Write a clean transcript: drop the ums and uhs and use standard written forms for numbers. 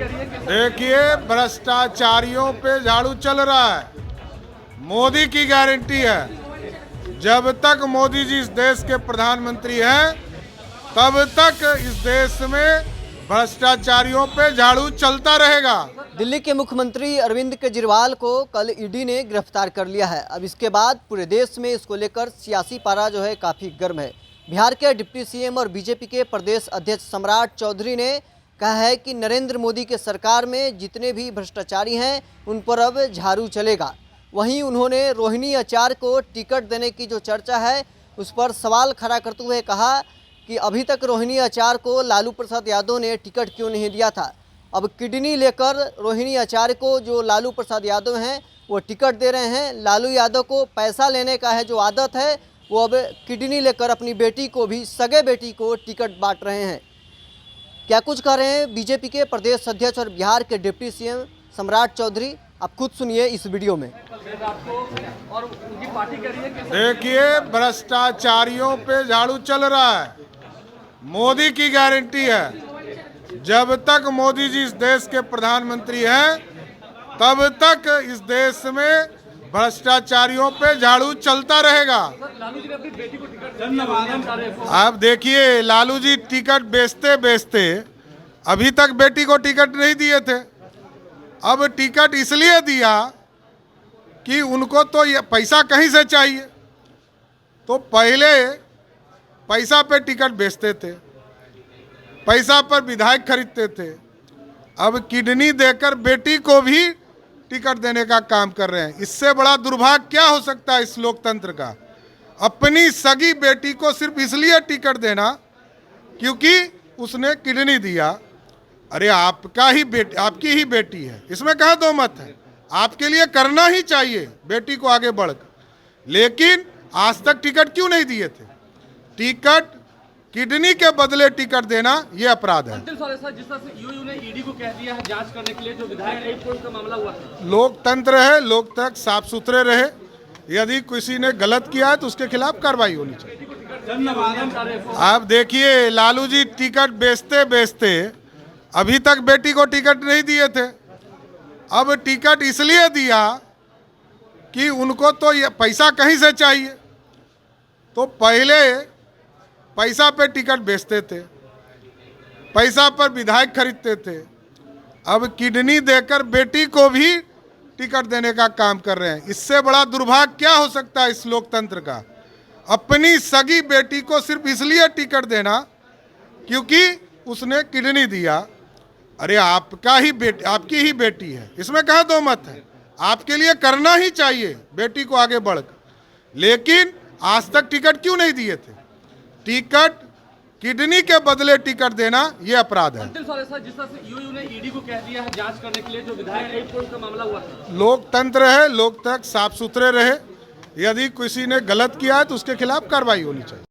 देखिए, भ्रष्टाचारियों पे झाड़ू चल रहा है। मोदी की गारंटी है, जब तक मोदी जी इस देश के प्रधानमंत्री हैं तब तक इस देश में भ्रष्टाचारियों पे झाड़ू चलता रहेगा। दिल्ली के मुख्यमंत्री अरविंद केजरीवाल को कल ईडी ने गिरफ्तार कर लिया है। अब इसके बाद पूरे देश में इसको लेकर सियासी पारा जो है काफ़ी गर्म है। बिहार के डिप्टी सीएम और बीजेपी के प्रदेश अध्यक्ष सम्राट चौधरी ने कहा है कि नरेंद्र मोदी के सरकार में जितने भी भ्रष्टाचारी हैं उन पर अब झाड़ू चलेगा। वहीं उन्होंने रोहिणी आचार्य को टिकट देने की जो चर्चा है उस पर सवाल खड़ा करते हुए कहा कि अभी तक रोहिणी आचार्य को लालू प्रसाद यादव ने टिकट क्यों नहीं दिया था। अब किडनी लेकर रोहिणी आचार्य को जो लालू प्रसाद यादव हैं वो टिकट दे रहे हैं। लालू यादव को पैसा लेने का है जो आदत है, वो अब किडनी लेकर अपनी बेटी को भी, सगे बेटी को टिकट बांट रहे हैं। क्या कुछ कह रहे हैं बीजेपी के प्रदेश अध्यक्ष और बिहार के डिप्टी सीएम सम्राट चौधरी, आप खुद सुनिए इस वीडियो में। देखिए, भ्रष्टाचारियों पे झाड़ू चल रहा है। मोदी की गारंटी है, जब तक मोदी जी इस देश के प्रधानमंत्री हैं तब तक इस देश में भ्रष्टाचारियों पे झाड़ू चलता रहेगा। आप देखिए, लालू जी टिकट बेचते बेचते अभी तक बेटी को टिकट नहीं दिए थे। अब टिकट इसलिए दिया कि उनको तो ये पैसा कहीं से चाहिए, तो पहले पैसा पे टिकट बेचते थे, पैसा पर विधायक खरीदते थे। अब किडनी देकर बेटी को भी टिकट देने का काम कर रहे हैं। इससे बड़ा दुर्भाग्य क्या हो सकता है इस लोकतंत्र का। अपनी सगी बेटी को सिर्फ इसलिए टिकट देना क्योंकि उसने किडनी दिया। अरे आपकी ही बेटी है, इसमें कहाँ दो मत है। आपके लिए करना ही चाहिए बेटी को आगे बढ़कर, लेकिन आज तक टिकट क्यों नहीं दिए थे। टिकट, किडनी के बदले टिकट देना ये अपराध है। जिस तरह से यूयू ने ईडी को कह दिया है जांच करने के लिए, जो विधायक का मामला हुआ था। लोकतंत्र है, लोकतंत्र साफ सुथरे रहे। यदि किसी ने गलत किया है तो उसके खिलाफ कार्रवाई होनी चाहिए। आप देखिए, लालू जी टिकट बेचते बेचते अभी तक बेटी को टिकट नहीं दिए थे। अब टिकट इसलिए दिया कि उनको तो ये पैसा कहीं से चाहिए, तो पहले पैसा पे टिकट बेचते थे, पैसा पर विधायक खरीदते थे। अब किडनी देकर बेटी को भी टिकट देने का काम कर रहे हैं। इससे बड़ा दुर्भाग्य क्या हो सकता है इस लोकतंत्र का। अपनी सगी बेटी को सिर्फ इसलिए टिकट देना क्योंकि उसने किडनी दिया। अरे आपकी ही बेटी है, इसमें कहाँ दो मत है। आपके लिए करना ही चाहिए बेटी को आगे बढ़कर, लेकिन आज तक टिकट क्यों नहीं दिए थे। टिकट, किडनी के बदले टिकट देना ये अपराध है। जिस तरह से यूयू ने ईडी को कह दिया है जांच करने के लिए, जो विधायक का मामला हुआ था। लोकतंत्र है, लोकतंत्र साफ सुथरे रहे। यदि किसी ने गलत किया है तो उसके खिलाफ कार्रवाई होनी चाहिए।